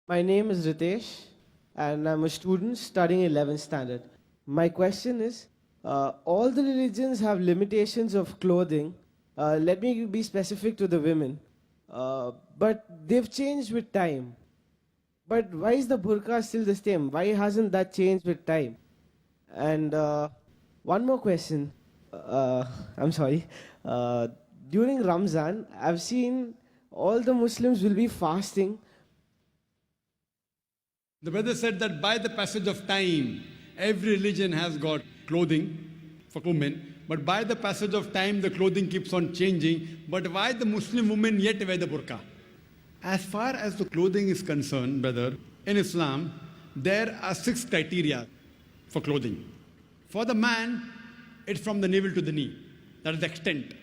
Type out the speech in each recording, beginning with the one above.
My name is Ritesh, and I'm a student studying 11th standard. My question is all the religions have limitations of clothing. Let me be specific to the women. But they've changed with time. But why is the burqa still the same? Why hasn't that changed with time? And one more question. I'm sorry. During Ramzan, I've seen all the Muslims will be fasting. The brother said that by the passage of time, every religion has got clothing for women, but by the passage of time, the clothing keeps on changing. But why the Muslim women yet wear the burqa? As far as the clothing is concerned, brother, in Islam, there are 6 criteria for clothing. For the man, it's from the navel to the knee. That is the extent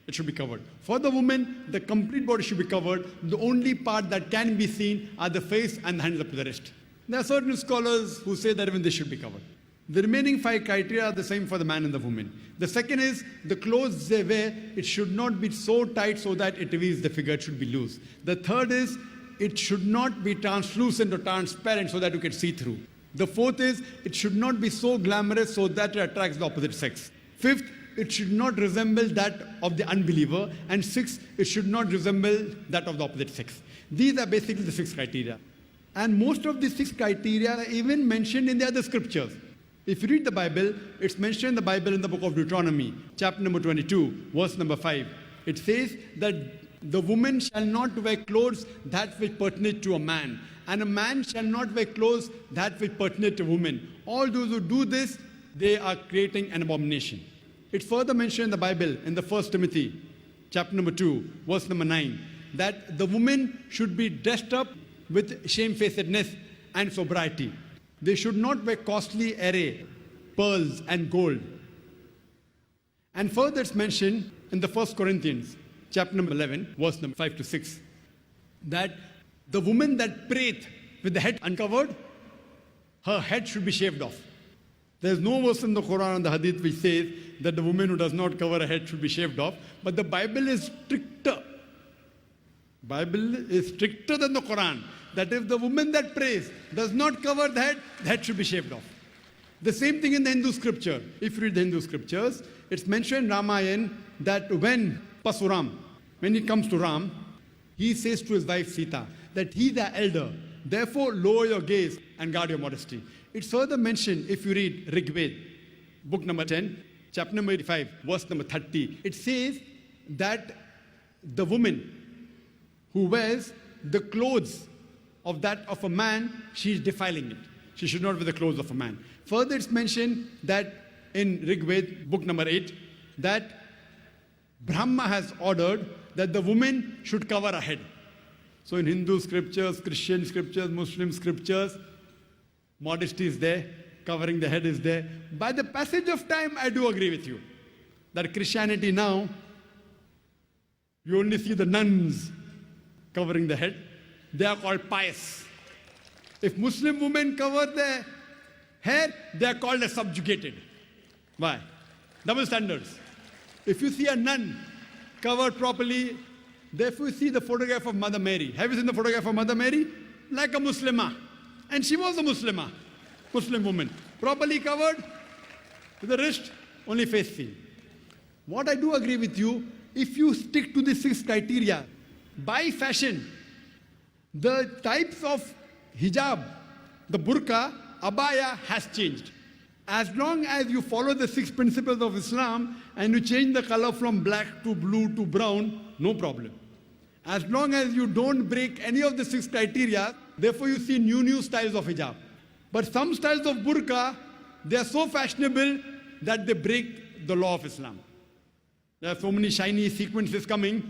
it should be covered. For the woman, the complete body should be covered. The only part that can be seen are the face and the hands up to the wrist. There are certain scholars who say that even this should be covered. The remaining 5 criteria are the same for the man and the woman. The second is the clothes they wear, it should not be so tight so that it reveals the figure, it should be loose. The third is it should not be translucent or transparent so that you can see through. The fourth is it should not be so glamorous so that it attracts the opposite sex. Fifth, it should not resemble that of the unbeliever. And sixth, it should not resemble that of the opposite sex. These are basically the 6 criteria. And most of these 6 criteria are even mentioned in the other scriptures. If you read the Bible, it's mentioned in the Bible in the book of Deuteronomy, chapter number 22, verse number 5. It says that the woman shall not wear clothes that which pertain to a man, and a man shall not wear clothes that which pertain to a woman. All those who do this, they are creating an abomination. It's further mentioned in the Bible in the 1 Timothy, chapter number 2, verse number 9, that the woman should be dressed up with shamefacedness and sobriety. They should not wear costly array, pearls and gold. And further it's mentioned in the 1 Corinthians, chapter number 11, verse number 5 to 6, that the woman that prayeth with the head uncovered, her head should be shaved off. There's no verse in the Quran and the Hadith which says that the woman who does not cover her head should be shaved off, but the Bible is stricter. Bible is stricter than the Quran, that if the woman that prays does not cover the head should be shaved off. The same thing in the Hindu scripture. If you read the Hindu scriptures, it's mentioned in Ramayana that when Pasuram, when he comes to Ram, he says to his wife Sita that he's the elder, therefore lower your gaze and guard your modesty. It's further mentioned if you read Rig Veda, book number 10, chapter number 85, verse number 30. It says that the woman who wears the clothes of that of a man, she is defiling it. She should not wear the clothes of a man. Further, it's mentioned that in Rig Veda, book number 8, that Brahma has ordered that the woman should cover her head. So in Hindu scriptures, Christian scriptures, Muslim scriptures, modesty is there, covering the head is there. By the passage of time, I do agree with you that Christianity now, you only see the nuns covering the head. They are called pious. If Muslim women cover their hair, they are called as subjugated. Why? Double standards. If you see a nun covered properly, therefore you see the photograph of Mother Mary. Have you seen the photograph of Mother Mary? Like a Muslimah. And she was a Muslimah, Muslim woman. Properly covered, with the wrist, only face seen. What I do agree with you, if you stick to the 6 criteria, by fashion, the types of hijab, the burqa, abaya has changed. As long as you follow the 6 principles of Islam and you change the color from black to blue to brown, no problem. As long as you don't break any of the 6 criteria, therefore you see new styles of hijab. But some styles of burqa, they are so fashionable that they break the law of Islam. There are so many shiny sequences coming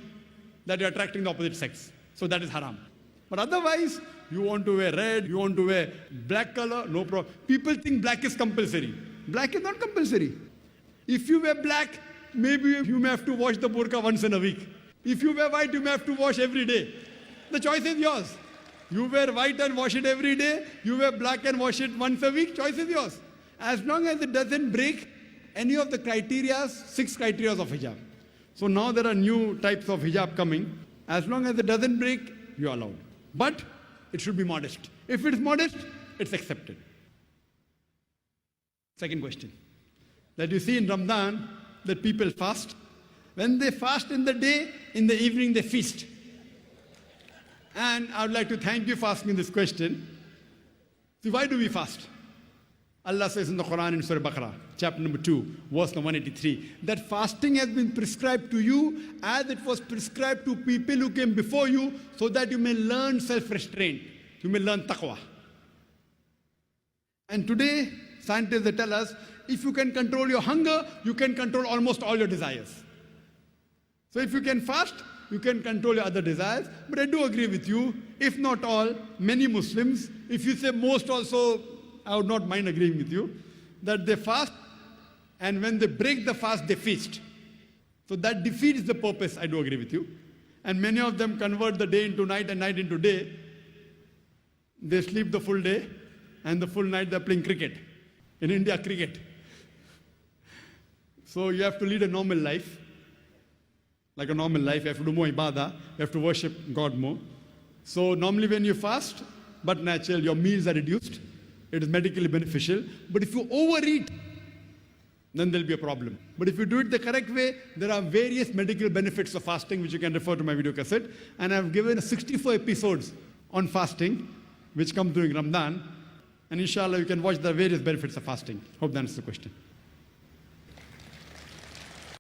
that you're attracting the opposite sex. So that is haram. But otherwise, you want to wear red, you want to wear black color, no problem. People think black is compulsory. Black is not compulsory. If you wear black, maybe you may have to wash the burqa once in a week. If you wear white, you may have to wash every day. The choice is yours. You wear white and wash it every day. You wear black and wash it once a week. Choice is yours. As long as it doesn't break any of the criteria, 6 criteria of hijab. So now there are new types of hijab coming. As long as it doesn't break, you are allowed. But it should be modest. If it's modest, it's accepted. Second question. That you see in Ramadan that people fast. When they fast in the day, in the evening they feast. And I would like to thank you for asking this question. See, why do we fast? Allah says in the Quran in Surah Baqarah, chapter number 2, verse number 183, that fasting has been prescribed to you as it was prescribed to people who came before you, so that you may learn self-restraint, you may learn taqwa. And today, scientists they tell us, if you can control your hunger, you can control almost all your desires. So if you can fast, you can control your other desires. But I do agree with you, if not all, many Muslims, if you say most also, I would not mind agreeing with you, that they fast, and when they break the fast, they feast. So that defeats the purpose, I do agree with you. And many of them convert the day into night and night into day. They sleep the full day, and the full night they're playing cricket. In India, cricket. So you have to lead a normal life. Like a normal life, you have to do more ibadah, you have to worship God more. So normally when you fast, but natural, your meals are reduced. It is medically beneficial. But if you overeat, then there'll be a problem. But if you do it the correct way, there are various medical benefits of fasting, which you can refer to my video cassette. And I've given 64 episodes on fasting, which come during Ramadan. And inshallah, you can watch the various benefits of fasting. Hope that answers the question.